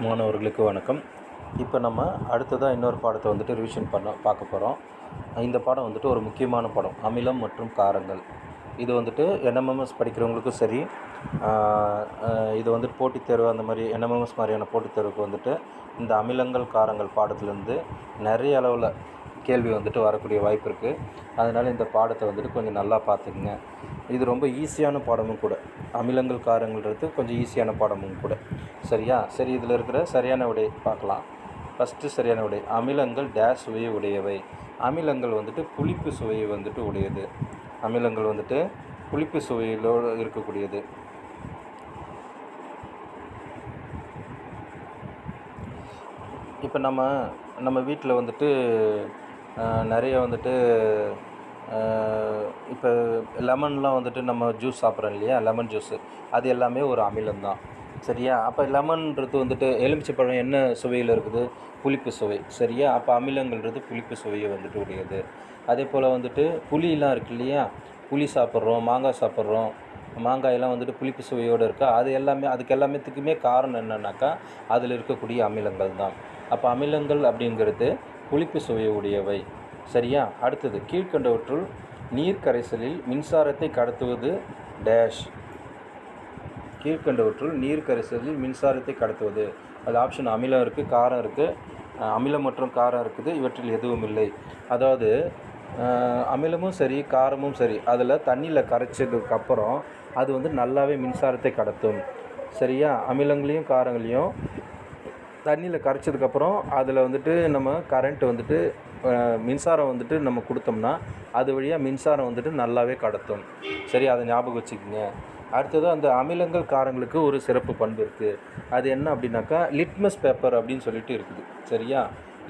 மாணவர்களுக்கு வணக்கம். இப்போ நம்ம அடுத்ததாக இன்னொரு பாடத்தை வந்துட்டு ரிவிஷன் பார்க்க போகிறோம். இந்த பாடம் வந்துட்டு ஒரு முக்கியமான பாடம், அமிலம் மற்றும் காரங்கள். இது வந்துட்டு என்எம்எம்எஸ் படிக்கிறவங்களுக்கும் சரி, இது வந்துட்டு போட்டித் தேர்வு அந்த மாதிரி என்எம்எம்எஸ் மாதிரியான போட்டித் தேர்வுக்கு வந்துட்டு இந்த அமிலங்கள் காரங்கள் பாடத்துலேருந்து நிறைய அளவில் கேள்வி வந்துட்டு வரக்கூடிய வாய்ப்பு இருக்குது. அதனால் இந்த பாடத்தை வந்துட்டு கொஞ்சம் நல்லா பார்த்துக்குங்க. இது ரொம்ப ஈஸியான பாடமும் கூட. அமிலங்கள் காரங்கள்ன்றது கொஞ்சம் ஈஸியான பாடமும் கூட. சரியா? சரி, இதில் இருக்கிற சரியான விடை பார்க்கலாம். ஃபஸ்ட்டு சரியான விடை, அமிலங்கள் டேஷ் சுவையை உடையவை. அமிலங்கள் வந்துட்டு புளிப்பு சுவையை வந்துட்டு உடையது. அமிலங்கள் வந்துட்டு புளிப்பு சுவையிலோடு இருக்கக்கூடியது. இப்போ நம்ம வீட்டில் வந்துட்டு நிறைய வந்துட்டு இப்போ லெமன்லாம் வந்துட்டு நம்ம ஜூஸ் சாப்பிட்றோம் இல்லையா, லெமன் ஜூஸு, அது எல்லாமே ஒரு அமிலம்தான். சரியா? அப்போ லெமன்றது வந்துட்டு எலுமிச்சைப்பழம் என்ன சுவையில் இருக்குது? புளிப்பு சுவை. சரியா? அப்போ அமிலங்கள்ன்றது புளிப்பு சுவையை வந்துட்டு உடையது. அதே போல் வந்துட்டு புளியெலாம் இருக்குது இல்லையா, புளி சாப்பிட்றோம், மாங்காய் சாப்பிட்றோம், மாங்காயெல்லாம் வந்துட்டு புளிப்பு சுவையோடு இருக்கா, அது எல்லாமே அதுக்கு எல்லாத்துக்குமே காரணம் என்னன்னாக்கா அதில் இருக்கக்கூடிய அமிலங்கள் தான். அப்போ அமிலங்கள் அப்படிங்கிறது புளிப்பு சுவை உடையவை. சரியா? அடுத்தது, கீழ்கண்டவற்றுள் நீர் கரைசலில் மின்சாரத்தை கடத்துவது டேஷ். கீழ்கண்டவற்றுள் நீர் கரைசலில் மின்சாரத்தை கடத்துவது, அது ஆப்ஷன் அமிலம் இருக்குது, காரம் இருக்குது, அமிலம் மற்றும் காரம் இருக்குது, இவற்றில் எதுவும் இல்லை. அதாவது அமிலமும் சரி காரமும் சரி, அதில் தண்ணியில் கரைச்சதுக்கப்புறம் அது வந்து நல்லாவே மின்சாரத்தை கடத்தும். சரியா? அமிலங்களையும் காரங்களையும் தண்ணியில் கரைச்சதுக்கப்புறம் அதில் வந்துட்டு நம்ம கரண்ட்டு வந்துட்டு மின்சாரம் வந்துட்டு நம்ம கொடுத்தோம்னா அது வழியாக மின்சாரம் வந்துட்டு நல்லாவே கடத்தும். சரி, அதை ஞாபகம் வச்சுக்கோங்க. அடுத்தது, அந்த அமிலங்கள் காரங்களுக்கு ஒரு சிறப்பு பண்பு இருக்குது. அது என்ன அப்படின்னாக்கா லிட்மஸ் பேப்பர் அப்படின்னு சொல்லிட்டு இருக்குது. சரியா?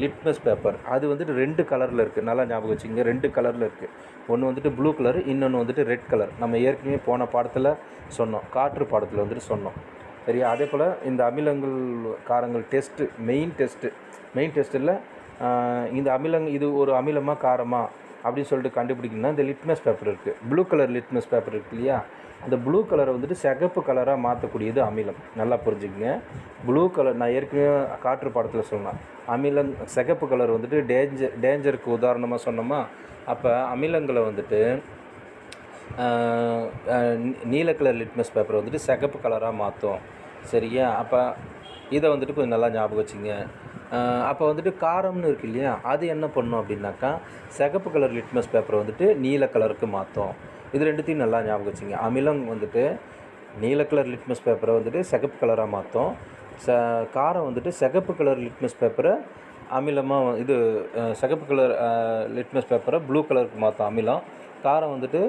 லிட்மஸ் பேப்பர் அது வந்துட்டு 2 கலரில் இருக்குது. நல்லா ஞாபகம் வச்சுக்கோங்க, 2 கலரில் இருக்குது. ஒன்று வந்துட்டு ப்ளூ கலர், இன்னொன்று வந்துட்டு ரெட் கலர். நம்ம ஏற்கனவே போன பாடத்தில் சொன்னோம், காற்று பாடத்தில் வந்துட்டு சொன்னோம். சரியா? அதே போல் இந்த அமிலங்கள் காரங்கள் டெஸ்ட்டு, மெயின் டெஸ்ட்டில் இந்த இது ஒரு அமிலமாக காரமா அப்படின்னு சொல்லிட்டு கண்டுபிடிக்கணும்னா இந்த லிட்மஸ் பேப்பர் இருக்குது. ப்ளூ கலர் லிட்மஸ் பேப்பர் இருக்குது இல்லையா, அந்த ப்ளூ கலரை வந்துட்டு சிகப்பு கலராக மாற்றக்கூடியது அமிலம். நல்லா புரிஞ்சுக்கங்க. ப்ளூ கலர் நான் ஏற்கனவே காற்று பாடத்தில் சொன்னேன், அமிலம் சிகப்பு கலர் வந்துட்டு டேஞ்சருக்கு உதாரணமாக சொன்னோமா. அப்போ அமிலங்களை வந்துட்டு நீல கலர் லிட்மஸ் பேப்பர் வந்துட்டு சிகப்பு கலராக மாற்றும். சரியா? அப்போ இதை வந்துட்டு கொஞ்சம் நல்லா ஞாபகம் வச்சுங்க. அப்போ வந்துட்டு காரம்னு இருக்குது இல்லையா, அது என்ன பண்ணும் அப்படின்னாக்கா சிகப்பு கலர் லிட்மஸ் பேப்பரை வந்துட்டு நீல கலருக்கு மாற்றும். இது ரெண்டுத்தையும் நல்லா ஞாபகம் வச்சுங்க. அமிலம் வந்துட்டு நீல கலர் லிட்மஸ் பேப்பரை வந்துட்டு சிகப்பு கலராக மாற்றும். காரம் வந்துட்டு சிகப்பு கலர் லிட்மஸ் பேப்பரை அமிலமாக இது சிகப்பு கலர் லிட்மஸ் பேப்பரை ப்ளூ கலருக்கு மாற்றும் அமிலம். காரம் வந்துட்டு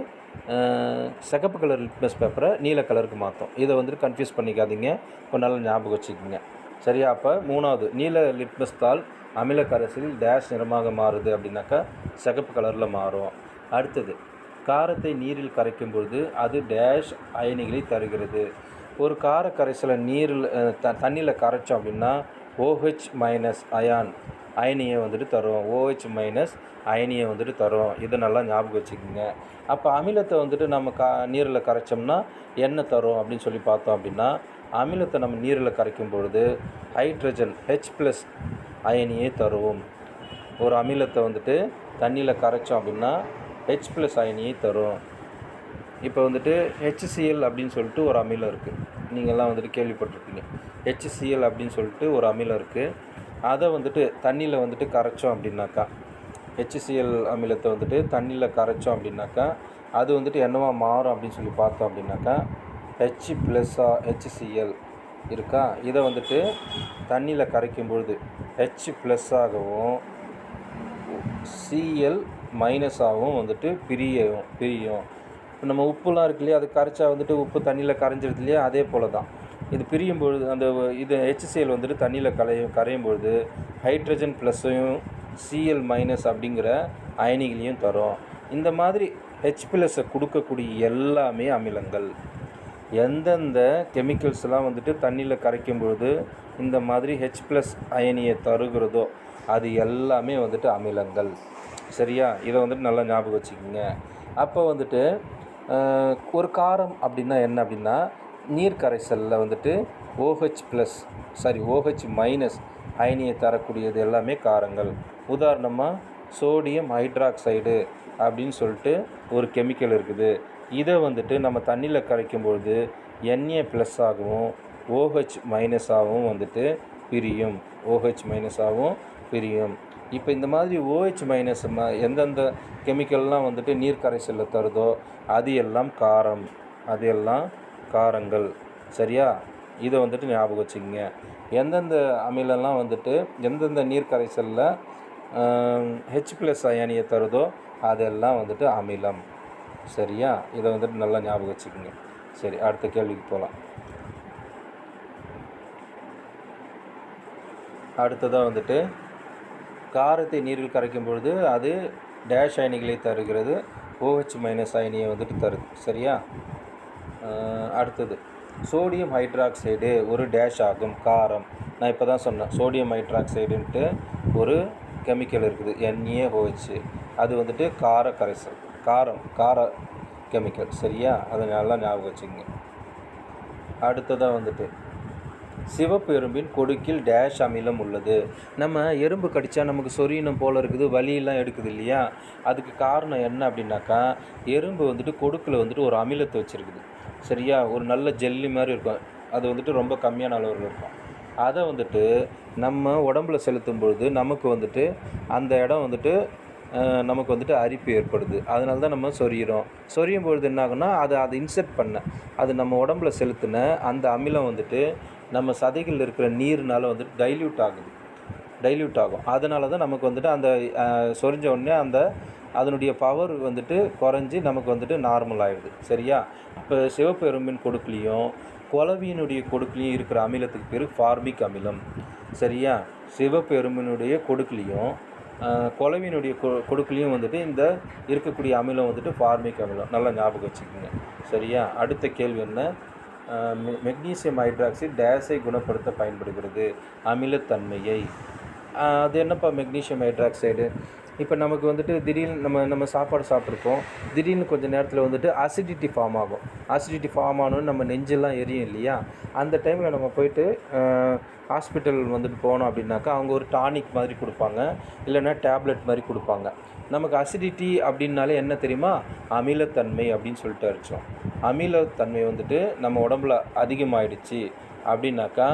சிகப்பு கலர் லிட்மஸ் பேப்பரை நீல கலருக்கு மாற்றும். இதை வந்துட்டு கன்ஃபியூஸ் பண்ணிக்காதீங்க, கொஞ்சம் நல்லா ஞாபகம் வச்சுக்கோங்க. சரியா? அப்போ மூணாவது, நீல லிட்மஸ் தாள் அமில கரைசலில் டேஷ் நிறமாக மாறுது அப்படின்னாக்கா சிகப்பு கலரில் மாறும். அடுத்தது, காரத்தை நீரில் கரைக்கும் பொழுது அது டேஷ் அயனிகளை தருகிறது. ஒரு கார கரைசலை நீரில் தண்ணியில் கரைச்சோம் அப்படின்னா OH மைனஸ் அயனியை வந்துட்டு தரும். OH மைனஸ் அயனியை வந்துட்டு தரும். இதை நல்லா ஞாபகம் வச்சுக்கோங்க. அப்போ அமிலத்தை வந்துட்டு நம்ம நீரில் கரைச்சோம்னா என்ன தரும் அப்படின்னு சொல்லி பார்த்தோம் அப்படின்னா, அமிலத்தை நம்ம நீரில் கரைக்கும் பொழுது ஹைட்ரஜன் H+ அயனியை தருவோம். ஒரு அமிலத்தை வந்துட்டு தண்ணியில் கரைச்சோம் அப்படின்னா H+ அயனியை தரும். இப்போ வந்துட்டு HCl அப்படின்னு சொல்லிட்டு ஒரு அமிலம் இருக்குது, நீங்கள்லாம் வந்துட்டு கேள்விப்பட்டிருப்பீங்க. HCl அப்படின்னு சொல்லிட்டு ஒரு அமிலம் இருக்குது. அதை வந்துட்டு தண்ணியில் வந்துட்டு கரைச்சோம் அப்படின்னாக்கா, HCl அமிலத்தை வந்துட்டு தண்ணியில் கரைச்சோம் அப்படின்னாக்கா அது வந்துட்டு என்னவா மாறும் அப்படின்னு சொல்லி பார்த்தோம் அப்படின்னாக்கா HCl இருக்கா, இதை வந்துட்டு தண்ணியில் கரைக்கும் பொழுது H+ ஆகவும் Cl- ஆகவும் வந்துட்டு பிரியும். இப்போ நம்ம உப்புலாம் இருக்கு இல்லையா, அது கரைச்சா வந்துட்டு உப்பு தண்ணியில் கரைஞ்சிருது இல்லையா, அதே போல் தான் இது பிரியும் பொழுது அந்த இது HCl வந்துட்டு தண்ணியில் கரையும் பொழுது ஹைட்ரஜன் +ஐயும் Cl- அப்படிங்கிற அயனிகளையும் தரும். இந்த மாதிரி H+ கொடுக்கக்கூடிய எல்லாமே அமிலங்கள். எந்தெந்த கெமிக்கல்ஸ்லாம் வந்துட்டு தண்ணியில் கரைக்கும் பொழுது இந்த மாதிரி H+ அயனியை தருகிறதோ அது எல்லாமே வந்துட்டு அமிலங்கள். சரியா? இதை வந்துட்டு நல்லா ஞாபகம் வச்சுக்கோங்க. அப்போ வந்துட்டு ஒரு காரம் அப்படின்னா என்ன அப்படின்னா, நீர் கரைசலில் வந்துட்டு OH மைனஸ் அயனியை தரக்கூடியது எல்லாமே காரங்கள். உதாரணமாக சோடியம் ஹைட்ராக்சைடு அப்படின்னு சொல்லிட்டு ஒரு கெமிக்கல் இருக்குது. இதை வந்துட்டு நம்ம தண்ணியில் கரைக்கும்பொழுது Na ப்ளஸ் ஆகவும் OH மைனஸாகவும் வந்துட்டு பிரியும். இப்போ இந்த மாதிரி OH மைனஸ் எந்தெந்த கெமிக்கல்லாம் வந்துட்டு நீர் கரைசலில் தருதோ அது எல்லாம் காரங்கள். சரியா? இதை வந்துட்டு ஞாபகம் வச்சுக்கோங்க. எந்தெந்த அமிலம்லாம் வந்துட்டு எந்தெந்த நீர் கரைசலில் H+ அயனியை தருதோ அதெல்லாம் வந்துட்டு அமிலம். சரியா? இதை வந்துட்டு நல்லா ஞாபகம் வச்சுக்கோங்க. சரி, அடுத்த கேள்விக்கு போகலாம். அடுத்ததாக வந்துட்டு காரத்தை நீரில் கரைக்கும் பொழுது அது டேஷ் அயனிகளை தருகிறது. OH மைனஸ் அயனியை வந்துட்டு தருது. சரியா? அடுத்தது சோடியம் ஹைட்ராக்சைடு ஒரு டேஷ் ஆகும் காரம். நான் இப்போ தான் சொன்னேன், சோடியம் ஹைட்ராக்சைடுன்ட்டு ஒரு கெமிக்கல் இருக்குது, NaOH. அது வந்துட்டு கார கெமிக்கல். சரியா? அதை நல்லா ஞாபகம் வச்சுக்கோங்க. அடுத்ததாக வந்துட்டு சிவப்பு எறும்பின் கொடுக்கில் டேஷ் அமிலம் உள்ளது. நம்ம எறும்பு கடித்தா நமக்கு சொரியணும் போல் இருக்குது, வலியெல்லாம் எடுக்குது இல்லையா? அதுக்கு காரணம் என்ன அப்படின்னாக்கா, எறும்பு வந்துட்டு கொடுக்கில் வந்துட்டு ஒரு அமிலத்தை வச்சுருக்குது. சரியா? ஒரு நல்ல ஜெல்லி மாதிரி இருக்கும். அது வந்துட்டு ரொம்ப கம்மியான அளவில் இருக்கும். அதை வந்துட்டு நம்ம உடம்புல செலுத்தும் பொழுது நமக்கு வந்துட்டு அந்த இடம் வந்துட்டு நமக்கு வந்துட்டு அரிப்பு ஏற்படுது. அதனால தான் நம்ம சொரியும் பொழுது என்ன ஆகுன்னா, அதை இன்செர்ட் அது நம்ம உடம்புல செலுத்தின அந்த அமிலம் வந்துட்டு நம்ம சதைகளில் இருக்கிற நீர்னால் வந்துட்டு டைல்யூட் ஆகும். அதனால தான் நமக்கு வந்துட்டு அந்த சொரிஞ்ச உடனே அதனுடைய பவர் வந்துட்டு குறைஞ்சி நமக்கு வந்துட்டு நார்மல் ஆகிடுது. சரியா? இப்போ சிவப்பு எறும்பின் கொடுக்குலையும் குளவியினுடைய கொடுக்குலையும் இருக்கிற அமிலத்துக்கு பேர் ஃபார்மிக் அமிலம். சரியா? சிவப்பு எறும்பினுடைய கொடுக்குலையும் குளவியினுடைய கொடுக்குலையும் வந்துட்டு இந்த இருக்கக்கூடிய அமிலம் வந்துட்டு ஃபார்மிக் அமிலம். நல்லா ஞாபகம் வச்சுக்கோங்க. சரியா? அடுத்த கேள்வி என்ன? மெக்னீசியம் ஹைட்ராக்சைடு டேஸை குணப்படுத்த பயன்படுகிறது, அமிலத்தன்மையை. அது என்னப்பா மெக்னீசியம் ஹைட்ராக்சைடு? இப்போ நமக்கு வந்துட்டு திடீர்னு நம்ம சாப்பாடு சாப்பிட்ருப்போம், திடீர்னு கொஞ்சம் நேரத்தில் வந்துட்டு அசிடிட்டி ஃபார்ம் ஆகும். அசிடிட்டி ஃபார்ம் ஆனோன்னு நம்ம நெஞ்செல்லாம் எரியும் இல்லையா? அந்த டைமில் நம்ம போயிட்டு ஹாஸ்பிட்டல் வந்துட்டு போனோம் அப்படின்னாக்கா அவங்க ஒரு டானிக் மாதிரி கொடுப்பாங்க, இல்லைன்னா டேப்லெட் மாதிரி கொடுப்பாங்க. நமக்கு அசிடிட்டி அப்படின்னாலே என்ன தெரியுமா? அமிலத்தன்மை அப்படின்னு சொல்லிட்டு அடித்தோம். அமிலத்தன்மை வந்துட்டு நம்ம உடம்புல அதிகமாகிடுச்சு அப்படின்னாக்கா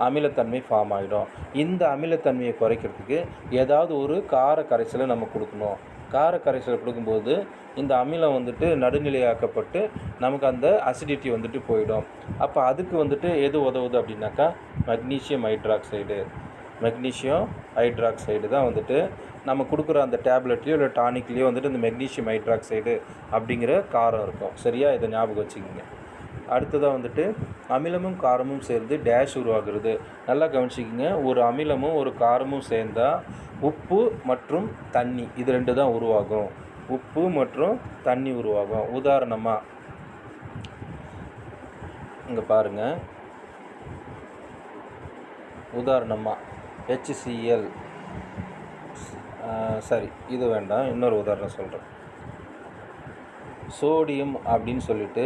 அமிலத்தன்மை ஃபார்ம் ஆகிடும். இந்த அமிலத்தன்மையை குறைக்கிறதுக்கு ஏதாவது ஒரு கார கரைசலை நம்ம கொடுக்கணும். கார கரைசலை கொடுக்கும்போது இந்த அமிலம் வந்துட்டு நடுநிலையாக்கப்பட்டு நமக்கு அந்த அசிடிட்டி வந்துட்டு போயிடும். அப்போ அதுக்கு வந்துட்டு எது உதவுது அப்படின்னாக்கா மெக்னீசியம் ஹைட்ராக்சைடு தான் வந்துட்டு நம்ம கொடுக்குற அந்த டேப்லெட்லேயோ இல்லை டானிக்லேயோ வந்துட்டு இந்த மெக்னீசியம் ஹைட்ராக்சைடு அப்படிங்கிற காரம் இருக்கும். சரியா? இதை ஞாபகம் வச்சுக்கோங்க. அடுத்ததாக வந்துட்டு அமிலமும் காரமும் சேர்ந்து டேஷ் உருவாகிறது. நல்லா கவனிச்சிக்கிங்க. ஒரு அமிலமும் ஒரு காரமும் சேர்ந்தால் உப்பு மற்றும் தண்ணி, இது 2 தான் உருவாகும். உப்பு மற்றும் தண்ணி உருவாகும். உதாரணமாக இங்கே பாருங்கள். HCl. சரி, இது வேண்டாம், இன்னொரு உதாரணம் சொல்கிறேன். சோடியம் அப்படின்னு சொல்லிட்டு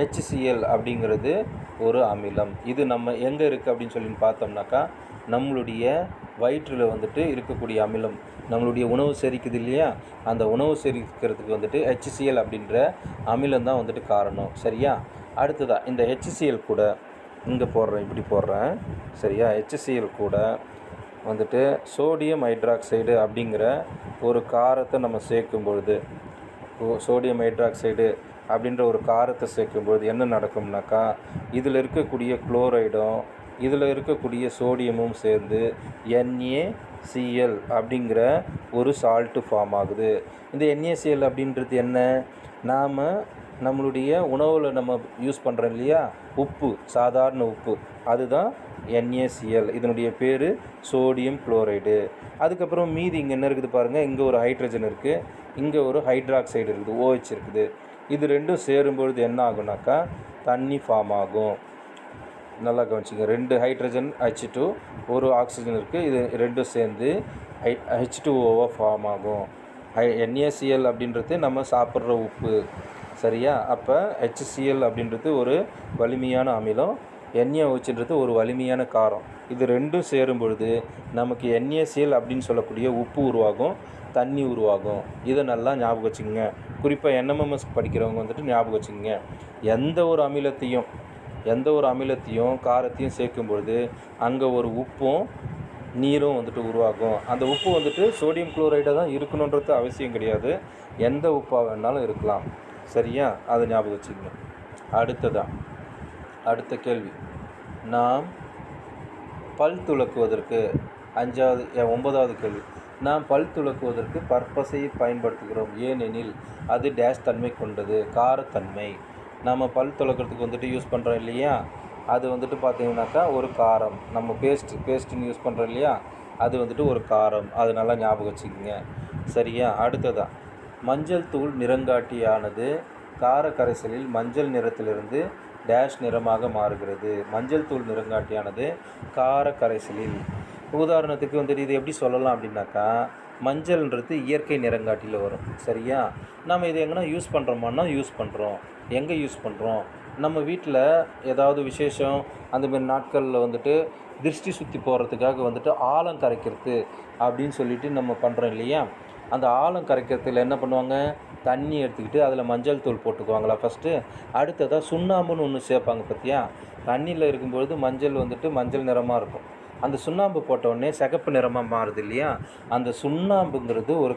HCl அப்படிங்கிறது ஒரு அமிலம். இது நம்ம எங்கே இருக்குது அப்படின்னு சொல்லி பார்த்தோம்னாக்கா நம்மளுடைய வயிற்றில் வந்துட்டு இருக்கக்கூடிய அமிலம். நம்மளுடைய உணவு செரிக்குது இல்லையா? அந்த உணவு செரிக்கிறதுக்கு வந்துட்டு HCl அப்படின்ற அமிலம் தான் வந்துட்டு காரணம். சரியா? அடுத்ததாக இந்த HCl கூட இங்கே இப்படி போடுறேன். சரியா? HCl கூட வந்துட்டு சோடியம் ஹைட்ராக்சைடு அப்படிங்கிற ஒரு காரத்தை நம்ம சேர்க்கும் பொழுது, சோடியம் ஹைட்ராக்சைடு அப்படின்ற ஒரு காரத்தை சேர்க்கும்பொழுது என்ன நடக்கும்னாக்கா, இதில் இருக்கக்கூடிய குளோரைடும் இதில் இருக்கக்கூடிய சோடியமும் சேர்ந்து NaCl அப்படிங்கிற ஒரு சால்ட்டு ஃபார்ம் ஆகுது. இந்த NaCl அப்படின்றது என்ன? நம்மளுடைய உணவில் நம்ம யூஸ் பண்ணுறோம் இல்லையா, உப்பு, சாதாரண உப்பு, அதுதான் NaCl. இதனுடைய பேர் சோடியம் குளோரைடு. அதுக்கப்புறம் மீதி இங்கே என்ன இருக்குது பாருங்கள். இங்கே ஒரு ஹைட்ரஜன் இருக்குது, இங்கே ஒரு ஹைட்ராக்சைடு இருக்குது, OH இருக்குது. இது 2ம் சேரும்பொழுது என்ன ஆகுனாக்கா தண்ணி ஃபார்ம் ஆகும். நல்லா கவனிச்சிங்க. 2 ஹைட்ரஜன் H2, ஒரு ஆக்சிஜன் இருக்குது. இது 2ம் சேர்ந்து H2O ஃபார்ம் ஆகும். NaCl அப்படின்றது நம்ம சாப்பிட்ற உப்பு. சரியா? அப்போ HCl அப்படின்றது ஒரு வலிமையான அமிலம், NaOHன்றது ஒரு வலிமையான காரம். இது ரெண்டும் சேரும் பொழுது நமக்கு NaCl அப்படின்னு சொல்லக்கூடிய உப்பு உருவாகும், தண்ணி உருவாகும். இதை நல்லா ஞாபகம் வச்சுக்கோங்க. குறிப்பாக NMMS படிக்கிறவங்க வந்துட்டு ஞாபகம் வச்சுக்கோங்க. எந்த ஒரு அமிலத்தையும் காரத்தையும் சேர்க்கும் பொழுது அங்கே ஒரு உப்பும் நீரும் வந்துட்டு உருவாகும். அந்த உப்பு வந்துட்டு சோடியம் குளோரைடாக தான் இருக்கணுன்றது அவசியம் கிடையாது. எந்த உப்பாக வேணாலும் இருக்கலாம். சரியா? அதை ஞாபகம் வச்சுக்கோங்க. அடுத்த கேள்வி, நாம் பல் துலக்குவதற்கு 9வது கேள்வி, நாம் பல் துலக்குவதற்கு பற்பசை பயன்படுத்துகிறோம், ஏனெனில் அது டேஷ் தன்மை கொண்டது, காரத்தன்மை. நம்ம பல் துலக்கிறதுக்கு வந்துட்டு யூஸ் பண்ணுறோம் இல்லையா, அது வந்துட்டு பார்த்திங்கனாக்கா ஒரு காரம். நம்ம பேஸ்ட்டுன்னு யூஸ் பண்ணுறோம் இல்லையா, அது வந்துட்டு ஒரு காரம். அது நல்லா ஞாபகம் வச்சுக்கோங்க. சரியா? மஞ்சள் தூள் நிறங்காட்டியானது கார கரைசலில் மஞ்சள் நிறத்திலிருந்து டேஷ் நிறமாக மாறுகிறது. மஞ்சள் தூள் நிறங்காட்டியானது கார கரைசலில், உதாரணத்துக்கு வந்துட்டு இது எப்படி சொல்லலாம் அப்படின்னாக்கா, மஞ்சள்ன்றது இயற்கை நிறங்காட்டியில் வரும். சரியா? நம்ம இது எங்கன்னா யூஸ் பண்ணுறோமான்னா யூஸ் பண்ணுறோம். எங்கே யூஸ் பண்ணுறோம்? நம்ம வீட்டில் ஏதாவது விசேஷம் அந்தமாரி நாட்களில் வந்துட்டு திருஷ்டி சுற்றி போகிறதுக்காக வந்துட்டு ஆழம் கரைக்கிறது அப்படின்னு சொல்லிட்டு நம்ம பண்ணுறோம் இல்லையா, அந்த ஆழம் கரைக்கிறதுல என்ன பண்ணுவாங்க, தண்ணி எடுத்துக்கிட்டு அதில் மஞ்சள் தூள் போட்டுக்குவாங்களா ஃபஸ்ட்டு. அடுத்ததாக சுண்ணாம்புன்னு ஒன்று சேர்ப்பாங்க பார்த்தியா. தண்ணியில் இருக்கும்பொழுது மஞ்சள் வந்துட்டு மஞ்சள் நிறமாக இருக்கும். அந்த சுண்ணாம்பு போட்டவுடனே சிகப்பு நிறமாக மாறுது இல்லையா, அந்த சுண்ணாம்புங்கிறது ஒரு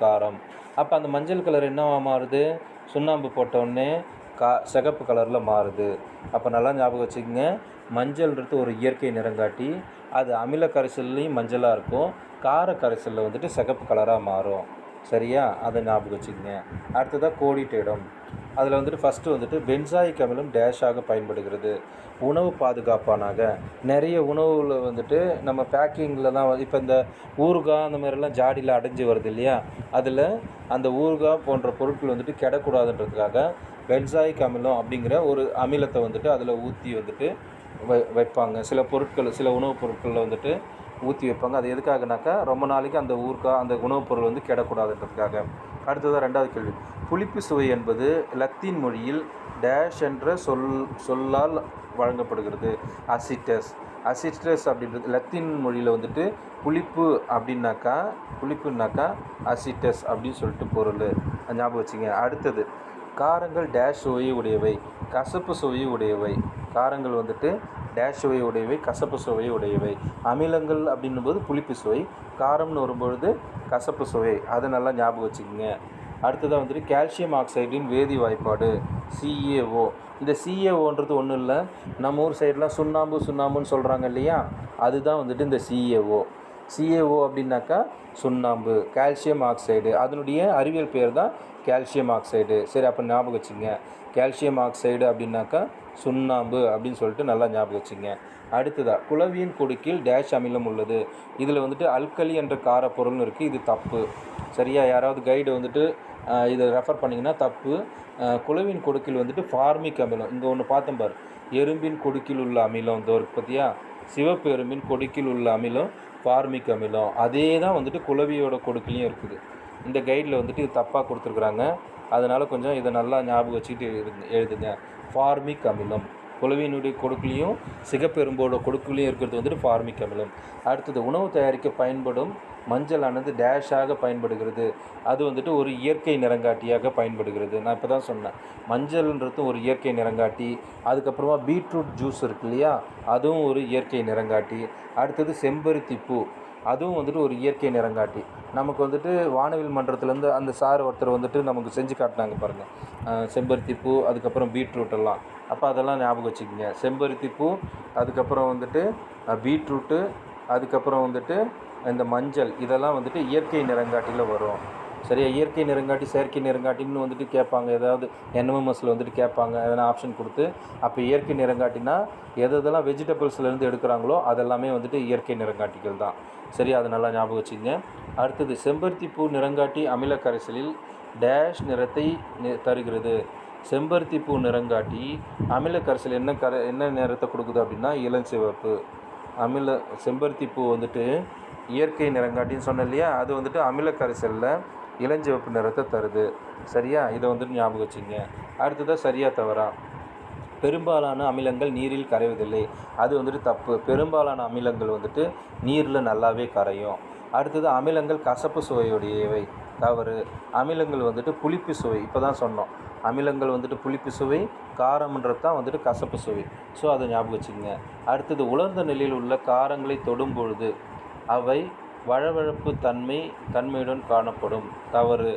காரம். அப்போ அந்த மஞ்சள் கலர் என்னவா மாறுது, சுண்ணாம்பு போட்டவுடனே சிகப்பு கலரில் மாறுது. அப்போ நல்லா ஞாபகம் வச்சுக்கோங்க, மஞ்சள்ன்றது ஒரு இயற்கை நிறங்காட்டி. அது அமில கரைசல்லையும் மஞ்சளாக இருக்கும், கார கரைசலில் வந்துட்டு சிகப்பு கலராக மாறும். சரியா? அதை ஞாபகம் வச்சுக்கோங்க. அடுத்ததாக கோடிட்டேடம். அதில் வந்துட்டு ஃபஸ்ட்டு வந்துட்டு பென்சாயிக் அமிலம் டேஷாக பயன்படுகிறது, உணவு பாதுகாப்பானாக. நிறைய உணவில் வந்துட்டு நம்ம பேக்கிங்லலாம் இப்போ இந்த ஊறுகாய் அந்த மாதிரிலாம் ஜாடியில் அடைஞ்சி வருது இல்லையா, அதில் அந்த ஊறுகாய் போன்ற பொருட்கள் வந்துட்டு கெடக்கூடாதுன்றதுக்காக பென்சாயிக் அமிலம் அப்படிங்கிற ஒரு அமிலத்தை வந்துட்டு அதில் ஊற்றி வந்துட்டு வைப்பாங்க. சில உணவுப் பொருட்களில் வந்துட்டு ஊற்றி வைப்பாங்க. அது எதுக்காகனாக்கா, ரொம்ப நாளைக்கு அந்த ஊறுகாய் அந்த உணவுப் பொருள் வந்து கெடக்கூடாதுன்றதுக்காக. அடுத்ததாக 2வது கேள்வி, புளிப்பு சுவை என்பது லத்தீன் மொழியில் டேஷ் என்ற சொல்லால் வழங்கப்படுகிறது, அசிட்டஸ் அப்படின்றது லத்தீன் மொழியில் வந்துட்டு புளிப்புனாக்கா அசிட்டஸ் அப்படின்னு சொல்லிட்டு பொருள். ஞாபகம் வச்சுங்க. அடுத்தது, காரங்கள் டேஷ் சுவையை உடையவை, கசப்பு சுவையை உடையவை. காரங்கள் வந்துட்டு டேஷ் சுவையை உடையவை, கசப்பு சுவையை உடையவை. அமிலங்கள் அப்படின்னும் போது புளிப்பு சுவை, காரம்னு வரும்பொழுது கசப்பு சுவை. அதை நல்லா ஞாபகம் வச்சுக்கோங்க. அடுத்ததாக வந்துட்டு கால்சியம் ஆக்சைடின் வேதி வாய்ப்பாடு CaO. இந்த CaOன்றது ஒன்றும் இல்லை, நம்ம ஊர் சைடெலாம் சுண்ணாம்புன்னு சொல்கிறாங்க இல்லையா, அதுதான் வந்துட்டு இந்த CaO அப்படின்னாக்கா சுண்ணாம்பு, கால்சியம் ஆக்சைடு. அதனுடைய அறிவியல் பேர் தான் கால்சியம் ஆக்சைடு. சரி, அப்போ ஞாபகம் வச்சுங்க, கால்சியம் ஆக்சைடு அப்படின்னாக்கா சுண்ணாம்பு அப்படின்னு சொல்லிட்டு நல்லா ஞாபகம் வச்சுங்க. அடுத்ததாக, குளவியின் கொடுக்கில் டேஷ் அமிலம் உள்ளது. இதில் வந்துட்டு அல்கலி என்ற காரப்பொருள்னு இருக்குது, இது தப்பு. சரியா? யாராவது கைடு வந்துட்டு இதை ரெஃபர் பண்ணிங்கன்னா தப்பு. குளவின் கொடுக்கில் வந்துட்டு ஃபார்மிக் அமிலம். இங்கே ஒன்று பார்த்தோம் பார், எறும்பின் கொடுக்கில் உள்ள அமிலம் இந்த ஒரு பற்றியா, சிவப்பு எறும்பின் கொடுக்கில் உள்ள அமிலம் ஃபார்மிக் அமிலம். அதே தான் வந்துட்டு குளவியோட கொடுக்கிலையும் இருக்குது. இந்த கைடில் வந்துட்டு இது தப்பாக கொடுத்துருக்குறாங்க. அதனால் கொஞ்சம் இதை நல்லா ஞாபகம் வச்சுக்கிட்டு எழுதுங்க. ஃபார்மிக் அமிலம் குளவியினுடைய கொடுக்குலையும் சிகப்பெரும்போட கொடுக்குலையும் இருக்கிறது வந்துட்டு ஃபார்மிக் அமிலம். அடுத்தது, உணவு தயாரிக்க பயன்படும் மஞ்சளானது டேஷாக பயன்படுகிறது. அது வந்துட்டு ஒரு இயற்கை நிறங்காட்டியாக பயன்படுகிறது. நான் இப்போ தான் சொன்னேன், மஞ்சள்ன்றது ஒரு இயற்கை நிறங்காட்டி. அதுக்கப்புறமா பீட்ரூட் ஜூஸ் இருக்கு இல்லையா, அதுவும் ஒரு இயற்கை நிறங்காட்டி. அடுத்தது செம்பருத்தி பூ, அதுவும் வந்துட்டு ஒரு இயற்கை நிறங்காட்டி. நமக்கு வந்துட்டு வானவில் மன்றத்துலேருந்து அந்த சார் ஒருத்தர் வந்துட்டு நமக்கு செஞ்சு காட்டினாங்க பாருங்கள், செம்பருத்தி பூ, அதுக்கப்புறம் பீட்ரூட் எல்லாம். அப்போ அதெல்லாம் ஞாபகம் வச்சுக்கோங்க. செம்பருத்தி பூ, அதுக்கப்புறம் வந்துட்டு பீட்ரூட்டு, அதுக்கப்புறம் வந்துட்டு இந்த மஞ்சள், இதெல்லாம் வந்துட்டு இயற்கை நிறங்காட்டியில் வரும். சரியா? இயற்கை நிறங்காட்டி செயற்கை நிறங்காட்டின்னு வந்துட்டு கேட்பாங்க, ஏதாவது NMMSல வந்துட்டு கேட்பாங்க எதனா ஆப்ஷன் கொடுத்து. அப்போ இயற்கை நிறங்காட்டினா எதெல்லாம் வெஜிடபிள்ஸ்லேருந்து எடுக்கிறாங்களோ அதெல்லாமே வந்துட்டு இயற்கை நிறங்காட்டிகள் தான். சரி, அதை நல்லா ஞாபகம் வச்சுங்க. அடுத்தது, செம்பருத்தி பூ நிறங்காட்டி அமில கரைசலில் டேஷ் நிறத்தை தருகிறது. செம்பருத்தி பூ நிறங்காட்டி அமில கரைசல் என்ன நிறத்தை கொடுக்குது அப்படின்னா இளஞ்சிவப்பு. செம்பருத்தி பூ வந்துட்டு இயற்கை நிறங்காட்டின்னு சொன்னேன் இல்லையா, அது வந்துட்டு அமில கரைசலில் இளஞ்சிவப்பு நிறத்தை தருது. சரியா? இதை வந்துட்டு ஞாபகம் வச்சுங்க. அடுத்ததாக சரியா தவறா? பெரும்பாலான அமிலங்கள் நீரில் கரைவதில்லை. அது வந்துட்டு தப்பு. பெரும்பாலான அமிலங்கள் வந்துட்டு நீரில் நல்லாவே கரையும். அடுத்தது அமிலங்கள் கசப்பு சுவையுடையவை. தவறு. அமிலங்கள் வந்துட்டு புளிப்பு சுவை. இப்போ தான் சொன்னோம், அமிலங்கள் வந்துட்டு புளிப்பு சுவை, காரம்ன்றது தான் வந்துட்டு கசப்பு சுவை. ஸோ அதை ஞாபகம் வச்சுக்கங்க. அடுத்தது உலர்ந்த நிலையில் உள்ள காரங்களை தொடும் பொழுது அவை வழவழப்பு தன்மையுடன் காணப்படும். தவறு.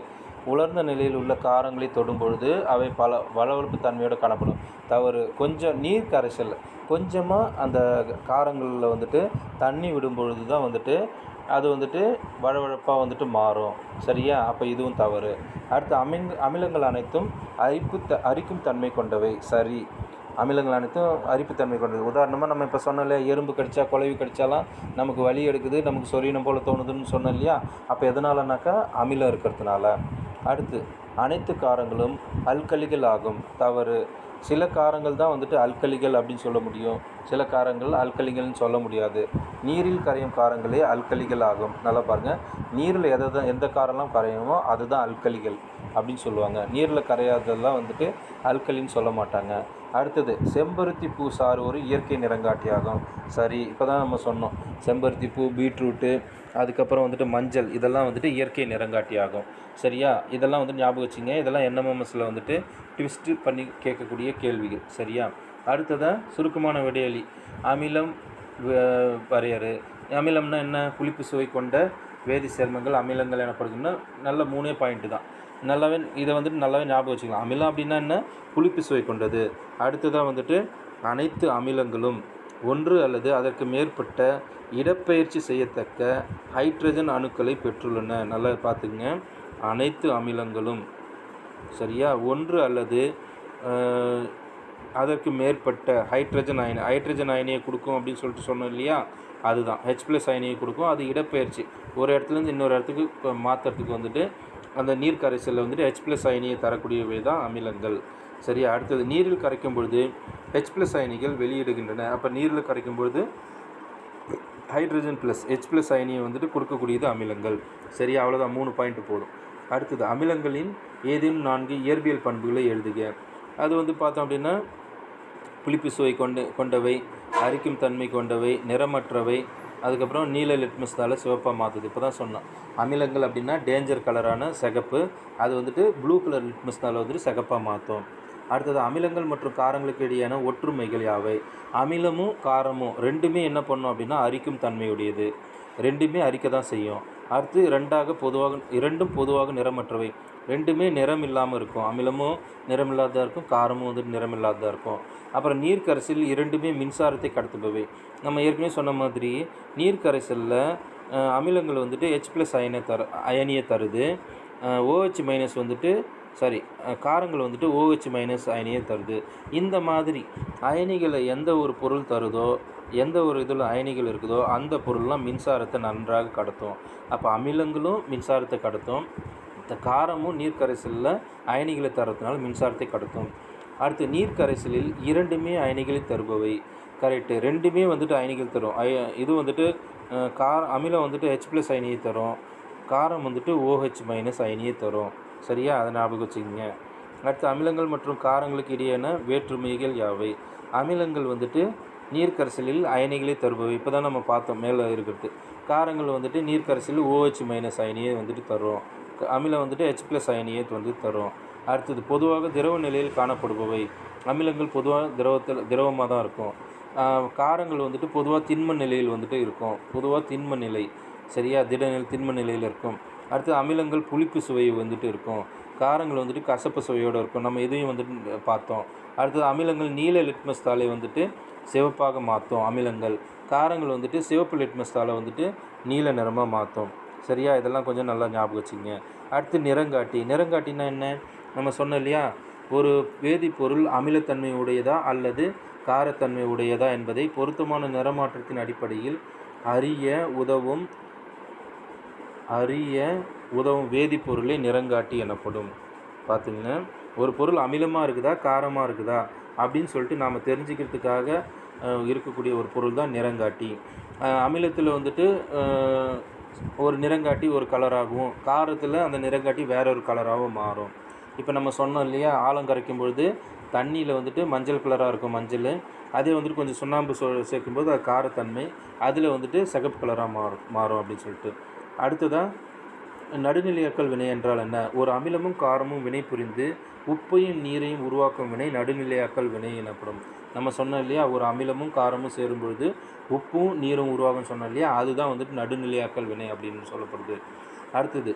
உலர்ந்த நிலையில் உள்ள காரங்களை தொடும் பொழுது அவை பல வளவளப்பு தன்மையோடு காணப்படும். தவறு. கொஞ்சம் நீர் கரைசல் கொஞ்சமாக அந்த காரங்களில் வந்துட்டு தண்ணி விடும் பொழுது தான் வந்துட்டு அது வந்துட்டு வழவழப்பாக வந்துட்டு மாறும். சரியா? அப்போ இதுவும் தவறு. அடுத்து அமிலங்கள் அனைத்தும் அரிக்கும் தன்மை கொண்டவை. சரி. அமிலங்கள் அனைத்தும் அரிப்புத்தன்மை கொண்டது. உதாரணமாக நம்ம இப்போ சொன்னோம் இல்லையா, எறும்பு கடித்தா குழவி கடித்தாலாம் நமக்கு வலி எடுக்குது, நமக்கு சொரியணும் போல் தோணுதுன்னு சொன்னோம் இல்லையா. அப்போ எதனாலனாக்கா அமிலம் இருக்கிறதுனால. அடுத்து அனைத்து காரங்களும் அல்கலிகள் ஆகும். தவறு. சில காரங்கள் தான் வந்துட்டு அல்கலிகள் அப்படின்னு சொல்ல முடியும், சில காரங்கள் அல்கலிகள்னு சொல்ல முடியாது. நீரில் கரையும் காரங்களே அல்கலிகள் ஆகும். நல்லா பாருங்கள், நீரில் எந்த காரம்லாம் கரையுமோ அதுதான் அல்கலிகள் அப்படின்னு சொல்லுவாங்க. நீரில் கரையாததெல்லாம் வந்துட்டு அல்கலின்னு சொல்ல மாட்டாங்க. அடுத்தது செம்பருத்தி பூ சாறு ஒரு இயற்கை நிறங்காட்டியாகும். சரி. இப்போ தான் நம்ம சொன்னோம், செம்பருத்தி பூ, பீட்ரூட்டு, அதுக்கப்புறம் வந்துட்டு மஞ்சள், இதெல்லாம் வந்துட்டு இயற்கை நிறங்காட்டி ஆகும். சரியா? இதெல்லாம் வந்து ஞாபகம் வச்சுங்க. இதெல்லாம் என்எம்எம்எஸில் வந்துட்டு ட்விஸ்ட்டு பண்ணி கேட்கக்கூடிய கேள்விகள். சரியா? அடுத்ததாக சுருக்கமான விடையளி. அமிலம் வரையறு. அமிலம்னா என்ன? புளிப்பு சுவை கொண்ட வேதி சேர்மங்கள் அமிலங்கள் எனப்படுதுன்னா நல்ல 3 பாயிண்ட்டு தான். நல்லாவே இதை வந்துட்டு நல்லாவே ஞாபகம் வச்சுக்கலாம். அமிலம் அப்படின்னா என்ன? புளிப்பு சுவை கொண்டது. அடுத்ததாக வந்துட்டு அனைத்து அமிலங்களும் ஒன்று அல்லது அதற்கு மேற்பட்ட இடப்பெயர்ச்சி செய்யத்தக்க ஹைட்ரஜன் அணுக்களை பெற்றுள்ளன. நல்லா பார்த்துங்க. அனைத்து அமிலங்களும் சரியா ஒன்று அல்லது அதற்கு மேற்பட்ட ஹைட்ரஜன் அயனியை கொடுக்கும் அப்படின்னு சொல்லிட்டு சொன்னோம் இல்லையா, அதுதான் H+ அயனியை கொடுக்கும். அது இடப்பெயர்ச்சி ஒரு இடத்துலேருந்து இன்னொரு இடத்துக்கு மாற்றுறதுக்கு வந்துட்டு அந்த நீர் கரைசலில் வந்துட்டு H+ அயனியை தரக்கூடியவை தான் அமிலங்கள். சரியா? அடுத்தது நீரில் கரைக்கும் பொழுது H+ அயனிகள் வெளியிடுகின்றன. அப்போ நீரில் கரைக்கும் பொழுது ஹைட்ரஜன் ப்ளஸ் H+ அயனியை வந்துட்டு கொடுக்கக்கூடியது அமிலங்கள். சரியா? அவ்வளோதான், 3 பாயிண்ட் போதும். அடுத்தது அமிலங்களின் ஏதேனும் 4 இயற்பியல் பண்புகளை எழுதுக. அது வந்து பார்த்தோம் அப்படின்னா புளிப்பு சுவை கொண்டவை, அரிக்கும் தன்மை கொண்டவை, நிறமற்றவை, அதுக்கப்புறம் நீல லிட்மஸ்தால் சிவப்பாக மாற்றுது. இப்போ தான் சொன்னோம், அமிலங்கள் அப்படின்னா டேஞ்சர் கலரான சிகப்பு, அது வந்துட்டு ப்ளூ கலர் லிட்மஸ்தால் வந்துட்டு சிகப்பாக மாற்றும். அடுத்தது அமிலங்கள் மற்றும் காரங்களுக்கு இடையான ஒற்றுமைகள் யாவை? அமிலமும் காரமும் ரெண்டுமே என்ன பண்ணும் அப்படின்னா அரிக்கும் தன்மையுடையது, ரெண்டுமே அரிக்க தான் செய்யும். அடுத்து இரண்டும் பொதுவாக நிறமற்றவை, ரெண்டுமே நிறம் இல்லாமல் இருக்கும். அமிலமும் நிறம் இல்லாததாக இருக்கும், காரமும் வந்துட்டு நிறம் இல்லாததாக இருக்கும். அப்புறம் நீர் கரைசலில் இரண்டுமே மின்சாரத்தை கடத்துபவை. நம்ம ஏற்கனவே சொன்ன மாதிரி நீர் கரைசலில் அமிலங்கள் வந்துட்டு H+ அயனியை தருது, OH- வந்துட்டு காரங்கள் வந்துட்டு OH- அயனியை தருது. இந்த மாதிரி அயனிகளை எந்த ஒரு பொருள் தருதோ, எந்த ஒரு இதில் அயனிகள் இருக்குதோ அந்த பொருள்லாம் மின்சாரத்தை நன்றாக கடத்தும். அப்போ அமிலங்களும் மின்சாரத்தை கடத்தும், இந்த காரமும் நீர் கரைசலில் அயனிகளை தரதுனால மின்சாரத்தை கடத்தும். அடுத்து நீர் கரைசலில் இரண்டுமே அயனிகளை தருபவை. கரெக்டு, ரெண்டுமே வந்துட்டு அயனிகள் தரும். இது வந்துட்டு அமிலம் வந்துட்டு H+ அயனியை தரும், காரம் வந்துட்டு OH- அயனியை தரும். சரியா? அதை ஞாபகம் வச்சுக்கோங்க. அடுத்து அமிலங்கள் மற்றும் காரங்களுக்கு இடையான வேற்றுமைகள் யாவை? அமிலங்கள் வந்துட்டு நீர்க்கரைசலில் அயனிகளை தருபவை. இப்போ தான் நம்ம பார்த்தோம் மேலே இருக்கிறது. காரங்கள் வந்துட்டு நீர்க்கரைசலில் OH- அயனியை வந்துட்டு தரும், அமிலம் வந்துட்டு H+ அயனியை வந்து தரும். அடுத்தது பொதுவாக திரவ நிலையில் காணப்படுபவை. அமிலங்கள் பொதுவாக திரவமாக தான் இருக்கும். காரங்கள் வந்துட்டு பொதுவாக திண்ம நிலையில் வந்துட்டு இருக்கும், பொதுவாக திண்ம நிலை. சரியா? திண்ம நிலையில் இருக்கும். அடுத்து அமிலங்கள் புளிப்பு சுவை வந்துட்டு இருக்கும், காரங்கள் வந்துட்டு கசப்பு சுவையோடு இருக்கும். நம்ம இதையும் வந்துட்டு பார்த்தோம். அடுத்தது அமிலங்கள் நீல லிட்மஸ் தாளை வந்துட்டு சிவப்பாக மாற்றும். அமிலங்கள் காரங்கள் வந்துட்டு சிவப்பு லிட்மஸ் தாளை வந்துட்டு நீல நிறமாக மாற்றும். சரியா? இதெல்லாம் கொஞ்சம் நல்லா ஞாபகம் வச்சுங்க. அடுத்து நிறங்காட்டினா என்ன? நம்ம சொன்னோம் இல்லையா, ஒரு வேதிப்பொருள் அமிலத்தன்மை உடையதா அல்லது காரத்தன்மை உடையதா என்பதை பொருத்தமான நிறமாற்றத்தின் அடிப்படையில் அறிய உதவும் வேதிப்பொருளே நிறங்காட்டி எனப்படும். பார்த்துங்க, ஒரு பொருள் அமிலமாக இருக்குதா காரமாக இருக்குதா அப்படின்னு சொல்லிட்டு நாம் தெரிஞ்சுக்கிறதுக்காக இருக்கக்கூடிய ஒரு பொருள் தான் நிறங்காட்டி. அமிலத்தில் வந்துட்டு ஒரு நிறங்காட்டி ஒரு கலராகவும், காரத்தில் அந்த நிறங்காட்டி வேற ஒரு கலராகவும் மாறும். இப்போ நம்ம சொன்னோம் இல்லையா, ஆலம் கரைக்கும் பொழுது தண்ணியில் வந்துட்டு மஞ்சள் கலராக இருக்கும் மஞ்சள், அதே வந்துட்டு கொஞ்சம் சுண்ணாம்பு சேர்க்கும்போது அது காரத்தன்மை, அதில் வந்துட்டு சிகப்பு கலராக மாறும் அப்படின்னு சொல்லிட்டு. அடுத்ததாக நடுநிலையாக்கல் வினை என்றால் என்ன? ஒரு அமிலமும் காரமும் வினை புரிந்து உப்பையும் நீரையும் உருவாக்கும் வினை நடுநிலையாக்கல் வினை எனப்படும். நம்ம சொன்னோம் இல்லையா, ஒரு அமிலமும் காரமும் சேரும் பொழுது உப்பும் நீரும் உருவாகும்னு சொன்னோம் இல்லையா, அதுதான் வந்துட்டு நடுநிலையாக்கல் வினை அப்படின்னு சொல்லப்படுது. அடுத்தது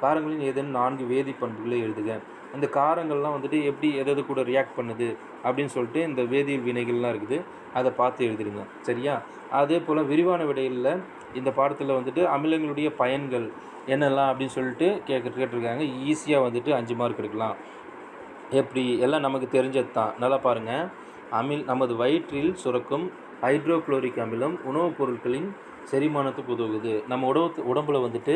காரங்களின் ஏதேனும் 4 வேதி பண்புகளை எழுதுக. இந்த காரங்கள்லாம் வந்துட்டு எப்படி எது கூட ரியாக்ட் பண்ணுது அப்படின்னு சொல்லிட்டு இந்த வேதியியல் வினைகள்லாம் இருக்குது, அதை பார்த்து எழுதிடுங்க. சரியா? அதே போல் விரிவான விடையில் இந்த பாடத்தில் வந்துட்டு அமிலங்களுடைய பயன்கள் என்னெல்லாம் அப்படின்னு சொல்லிட்டு கேட்டிருக்காங்க. ஈஸியாக வந்துட்டு 5 மார்க் எடுக்கலாம். எப்படி எல்லாம் நமக்கு தெரிஞ்சது தான். நல்லா பாருங்கள். நமது வயிற்றில் சுரக்கும் ஹைட்ரோக்ளோரிக் அமிலம் உணவுப் பொருட்களின் செரிமானத்துக்கு உதவுது. நம்ம உடம்புல வந்துட்டு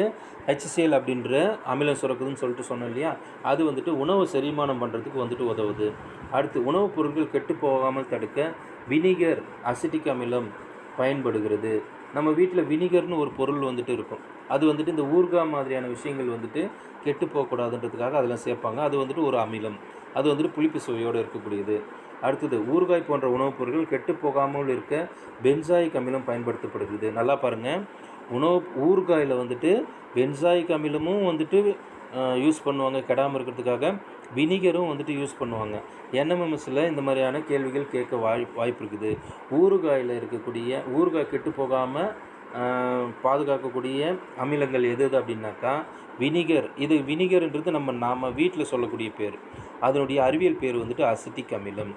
HCl அப்படின்ற அமிலம் சுரக்குதுன்னு சொல்லிட்டு சொன்னோம் இல்லையா, அது வந்துட்டு உணவு செரிமானம் பண்ணுறதுக்கு வந்துட்டு உதவுது. அடுத்து உணவுப் பொருட்கள் கெட்டு போகாமல் தடுக்க வினிகர் அசிட்டிக் அமிலம் பயன்படுகிறது. நம்ம வீட்டில் வினிகர்னு ஒரு பொருள் வந்துட்டு இருக்கும், அது வந்துட்டு இந்த ஊறுகாய் மாதிரியான விஷயங்கள் வந்துட்டு கெட்டு போகக்கூடாதுன்றதுக்காக அதெல்லாம் சேர்ப்பாங்க. அது வந்துட்டு ஒரு அமிலம், அது வந்துட்டு புளிப்பு சுவையோடு இருக்கக்கூடியது. அடுத்தது ஊறுகாய் போன்ற உணவுப் பொருட்கள் கெட்டு போகாமல் இருக்க பென்சாயிக் அமிலம் பயன்படுத்தப்படுகிறது. நல்லா பாருங்கள், ஊறுகாயில் வந்துட்டு பென்சாயிக் அமிலமும் வந்துட்டு யூஸ் பண்ணுவாங்க கெடாமல் இருக்கிறதுக்காக, வினிகரும் வந்துட்டு யூஸ் பண்ணுவாங்க. NMMSல இந்த மாதிரியான கேள்விகள் கேட்க வாய்ப்பு இருக்குது. ஊறுகாயில் இருக்கக்கூடிய ஊறுகாய் கெட்டு போகாமல் பாதுகாக்கக்கூடிய அமிலங்கள் எது அப்படின்னாக்கா வினிகர். இது வினிகர்ன்றது நாம் வீட்டில் சொல்லக்கூடிய பேர், அதனுடைய அறிவியல் பேர் வந்துட்டு அசிட்டிக் அமிலம்.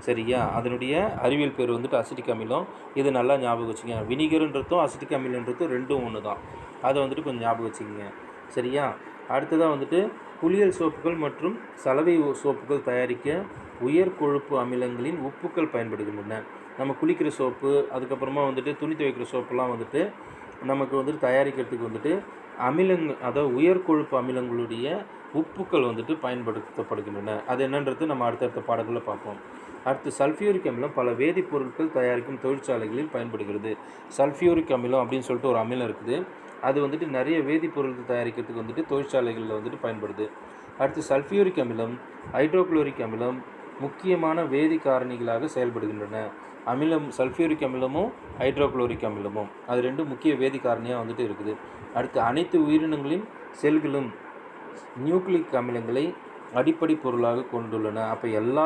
சரியா? அதனுடைய அறிவியல் பேர் வந்துட்டு அசிட்டிக் அமிலம். இது நல்லா ஞாபகம் வச்சுங்க. வினிகர்ன்றதும் அசிட்டிக் அமிலன்றதும் ரெண்டும் ஒன்று தான், அதை வந்துட்டு கொஞ்சம் ஞாபகம் வச்சுக்கோங்க. சரியா? அடுத்ததாக வந்துட்டு குளியல் சோப்புகள் மற்றும் சலவை சோப்புகள் தயாரிக்க உயர் கொழுப்பு அமிலங்களின் உப்புக்கள் பயன்படுகின்றன. நம்ம குளிக்கிற சோப்பு, அதுக்கப்புறமா வந்துட்டு துணி துவைக்கிற சோப்புலாம் வந்துட்டு நமக்கு வந்துட்டு தயாரிக்கிறதுக்கு வந்துட்டு அதாவது உயர் கொழுப்பு அமிலங்களுடைய உப்புக்கள் வந்துட்டு பயன்படுத்தப்படுகின்றன. அது என்னன்றது நம்ம அடுத்தடுத்த பாடங்களில் பார்ப்போம். அடுத்து சல்ஃபியூரிக் அமிலம் பல வேதிப்பொருட்கள் தயாரிக்கும் தொழிற்சாலைகளில் பயன்படுகிறது. சல்ஃபியூரிக் அமிலம் அப்படின்னு சொல்லிட்டு ஒரு அமிலம் இருக்குது, அது வந்துட்டு நிறைய வேதிப்பொருட்கள் தயாரிக்கிறதுக்கு வந்துட்டு தொழிற்சாலைகளில் வந்துட்டு பயன்படுது. அடுத்து சல்ஃபியூரிக் அமிலம் ஹைட்ரோக்ளோரிக் அமிலம் முக்கியமான வேதி காரணிகளாக செயல்படுகின்றன. சல்ஃபியூரிக் அமிலமும் ஹைட்ரோக்ளோரிக் அமிலமும் அது ரெண்டும் முக்கிய வேதி காரணியாக வந்துட்டு இருக்குது. அடுத்து அனைத்து உயிரினங்களின் செல்களும் நியூக்ளிக் அமிலங்களை அடிப்படை பொருளாக கொண்டுள்ளன. அப்போ எல்லா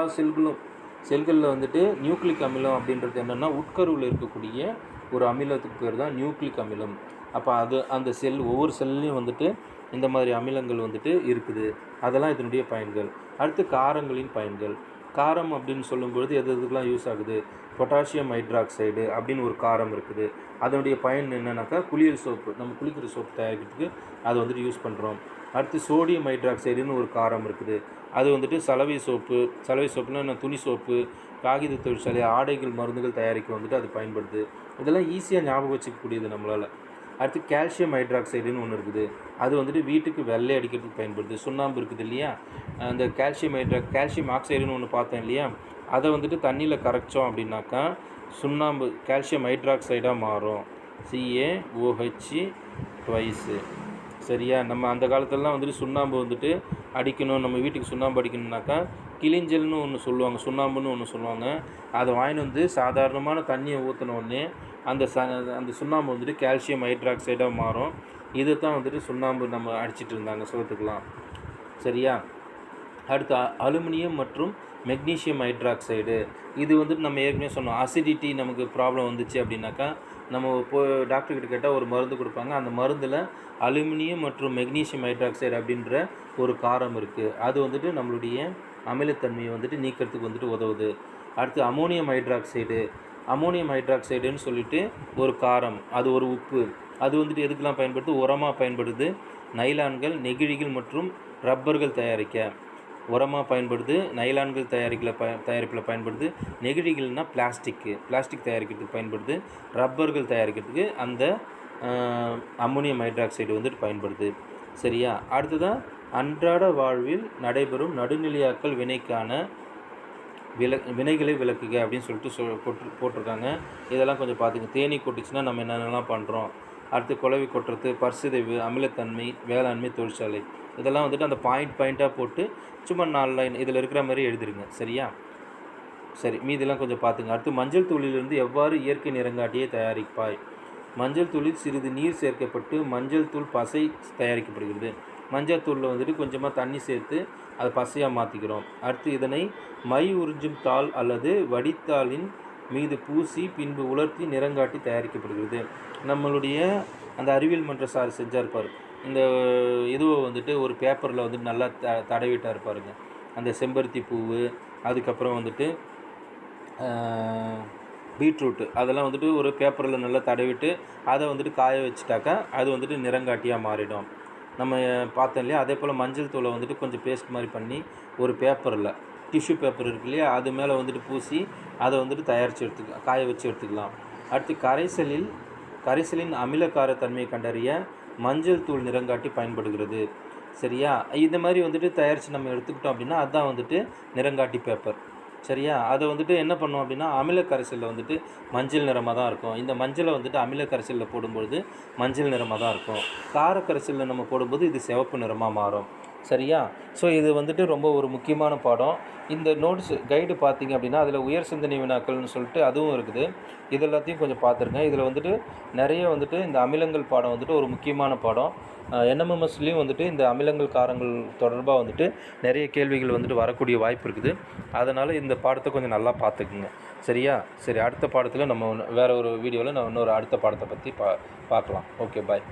செல்களில் வந்துட்டு நியூக்ளிக் அமிலம் அப்படின்றது என்னென்னா உட்கருவில் இருக்கக்கூடிய ஒரு அமிலத்துக்கு பேர் தான் நியூக்ளிக் அமிலம். அப்போ அந்த ஒவ்வொரு செல்லையும் வந்துட்டு இந்த மாதிரி அமிலங்கள் வந்துட்டு இருக்குது. அதெல்லாம் இதனுடைய பயன்கள். அடுத்து காரங்களின் பயன்கள். காரம் அப்படின்னு சொல்லும்பொழுது எதுக்கெல்லாம் யூஸ் ஆகுது? பொட்டாசியம் ஹைட்ராக்சைடு அப்படின்னு ஒரு காரம் இருக்குது, அதனுடைய பயன் என்னென்னாக்கா குளியல் சோப்பு, நம்ம குளிக்கிற சோப்பு தயாரிக்கிறதுக்கு அதை வந்துட்டு யூஸ் பண்ணுறோம். அடுத்து சோடியம் ஹைட்ராக்சைடுன்னு ஒரு காரம் இருக்குது, அது வந்துட்டு சலவை சோப்புனா துணி சோப்பு, காகித தொழிற்சாலை, ஆடைகள், மருந்துகள் தயாரிக்க வந்துட்டு அது பயன்படுது. இதெல்லாம் ஈஸியாக ஞாபகம் வச்சுக்கக்கூடியது நம்மளால். அடுத்து கால்சியம் ஹைட்ராக்சைடுன்னு ஒன்று இருக்குது, அது வந்துட்டு வீட்டுக்கு வெள்ளை அடிக்கிறதுக்கு பயன்படுது. சுண்ணாம்பு இருக்குது இல்லையா, அந்த கால்சியம் ஆக்சைடுன்னு ஒன்று பார்த்தேன் இல்லையா, அதை வந்துட்டு தண்ணியில் கரைச்சோம் அப்படின்னாக்கா சுண்ணாம்பு கால்சியம் ஹைட்ராக்சைடாக மாறும், CaOH ட்வைஸு. சரியா? நம்ம அந்த காலத்துலலாம் வந்துட்டு சுண்ணாம்பு வந்துட்டு அடிக்கணும், நம்ம வீட்டுக்கு சுண்ணாம்பு அடிக்கணுன்னாக்கா கிளிஞ்சல்னு ஒன்று சொல்லுவாங்க, சுண்ணாம்புன்னு ஒன்று சொல்லுவாங்க. அதை வாங்கிட்டு வந்து சாதாரணமான தண்ணியை ஊற்றினோடனே அந்த சுண்ணாம்பு வந்துட்டு கால்சியம் ஹைட்ராக்சைடாக மாறும். இதை தான் வந்துட்டு சுண்ணாம்பு நம்ம அடிச்சிட்டு இருந்தாங்க சுகத்துக்கெலாம். சரியா? அடுத்து அலுமினியம் மற்றும் மெக்னீஷியம் ஹைட்ராக்சைடு. இது வந்துட்டு நம்ம ஏற்கனவே சொன்னோம், அசிடிட்டி நமக்கு ப்ராப்ளம் வந்துச்சு அப்படின்னாக்கா நம்ம டாக்டர்கிட்ட கேட்டால் ஒரு மருந்து கொடுப்பாங்க. அந்த மருந்தில் அலுமினியம் மற்றும் மெக்னீஷியம் ஹைட்ராக்சைடு அப்படின்ற ஒரு காரம் இருக்குது, அது வந்துட்டு நம்மளுடைய அமிலத்தன்மையை வந்துட்டு நீக்கிறதுக்கு வந்துட்டு உதவுது. அடுத்து அமோனியம் ஹைட்ராக்சைடுன்னு சொல்லிட்டு ஒரு காரம், அது ஒரு உப்பு, அது வந்துட்டு எதுக்கெல்லாம் பயன்படுது? உரமாக பயன்படுது. நைலான்கள், நெகிழிகள் மற்றும் ரப்பர்கள் தயாரிக்க உரமாக பயன்படுது. நைலான்கள் தயாரிப்பில் பயன்படுது. நெகிழிகள்னால் பிளாஸ்டிக் தயாரிக்கிறதுக்கு பயன்படுது. ரப்பர்கள் தயாரிக்கிறதுக்கு அந்த அம்மோனியம் ஹைட்ராக்சைடு வந்துட்டு பயன்படுது. சரியா? அடுத்ததான் அன்றாட வாழ்வில் நடைபெறும் நடுநிலையாக்கல் வினைக்கான வினைகளை விளக்குக அப்படின்னு சொல்லிட்டு போட்டிருக்காங்க. இதெல்லாம் கொஞ்சம் பார்த்துங்க. தேனீ கொட்டுச்சுன்னா நம்ம என்னென்னலாம் பண்ணுறோம் அடுத்து குளவி கொட்டுறது, பற்சிதைவு, அமிலத்தன்மை, வேளாண்மை தொழிற்சாலை, இதெல்லாம் வந்துட்டு அந்த பாயிண்ட்டாக போட்டு சும்மா 4 லைன் இதில் இருக்கிற மாதிரி எழுதிருங்க. சரியா? சரி, மீதிலாம் கொஞ்சம் பார்த்துங்க. அடுத்து மஞ்சள் தூளிலிருந்து எவ்வாறு இயற்கை நிறங்காட்டியை தயாரிப்பாய்? மஞ்சள் தூளில் சிறிது நீர் சேர்க்கப்பட்டு மஞ்சள் தூள் பசை தயாரிக்கப்படுகிறது. மஞ்சள் தூளில் வந்துட்டு கொஞ்சமாக தண்ணி சேர்த்து அதை பசையாக மாற்றிக்கிறோம். அடுத்து இதனை மை உறிஞ்சும் தாள் அல்லது வடித்தாளின் மீது பூசி பின்பு உலர்த்தி நிறங்காட்டி தயாரிக்கப்படுகிறது. நம்மளுடைய அந்த அறிவியல் மன்ற சார் செஞ்சார் பாரு, இந்த இதுவை வந்துட்டு ஒரு பேப்பரில் வந்துட்டு நல்லா தடவிட்டார் பாருங்க. அந்த செம்பருத்தி பூவு, அதுக்கப்புறம் வந்துட்டு பீட்ரூட்டு, அதெல்லாம் வந்துட்டு ஒரு பேப்பரில் நல்லா தடவிட்டு அதை வந்துட்டு காய வச்சுட்டாக்கா அது வந்துட்டு நிறங்காட்டியாக மாறிடும். நம்ம பார்த்தோம் இல்லையா? அதே போல் மஞ்சள் தூளை வந்துட்டு கொஞ்சம் பேஸ்ட் மாதிரி பண்ணி ஒரு பேப்பரில், டிஷ்யூ பேப்பர் இருக்கு இல்லையா, அது மேலே வந்துட்டு பூசி அதை வந்துட்டு தயாரித்து எடுத்துக்கலாம், காய வச்சு எடுத்துக்கலாம். அடுத்து கரைசலின் அமிலக்கார தன்மையை கண்டறிய மஞ்சள் தூள் நிறங்காட்டி பயன்படுகிறது. சரியா? இந்த மாதிரி வந்துட்டு தயாரித்து நம்ம எடுத்துக்கிட்டோம் அப்படின்னா அதுதான் வந்துட்டு நிறங்காட்டி பேப்பர். சரியா? அதை வந்துட்டு என்ன பண்ணோம் அப்படின்னா அமில கரைசலில் வந்துட்டு மஞ்சள் நிறமாக தான் இருக்கும். இந்த மஞ்சளை வந்துட்டு அமில கரைசலில் போடும்பொழுது மஞ்சள் நிறமாக தான் இருக்கும். கார கரைசலில் நம்ம போடும்போது இது சிவப்பு நிறமாக மாறும். சரியா? ஸோ இது வந்துட்டு ரொம்ப ஒரு முக்கியமான பாடம். இந்த நோட்ஸ் கைடு பார்த்திங்க அப்படின்னா அதில் உயர் சிந்தனை வினாக்கள்னு சொல்லிட்டு அதுவும் இருக்குது. இது எல்லாத்தையும் கொஞ்சம் பார்த்துருங்க. இதில் வந்துட்டு நிறைய வந்துட்டு இந்த அமிலங்கள் பாடம் வந்துட்டு ஒரு முக்கியமான பாடம். என்எம்எம்எஸ்லேயும் வந்துட்டு இந்த அமிலங்கள் காரங்கள் தொடர்பாக வந்துட்டு நிறைய கேள்விகள் வந்துட்டு வரக்கூடிய வாய்ப்பு இருக்குது. அதனால் இந்த பாடத்தை கொஞ்சம் நல்லா பார்த்துக்குங்க. சரியா? சரி, அடுத்த பாடத்தில் நம்ம வேறு ஒரு வீடியோவில் நான் இன்னொரு அடுத்த பாடத்தை பற்றி பார்க்கலாம். ஓகே, பாய்.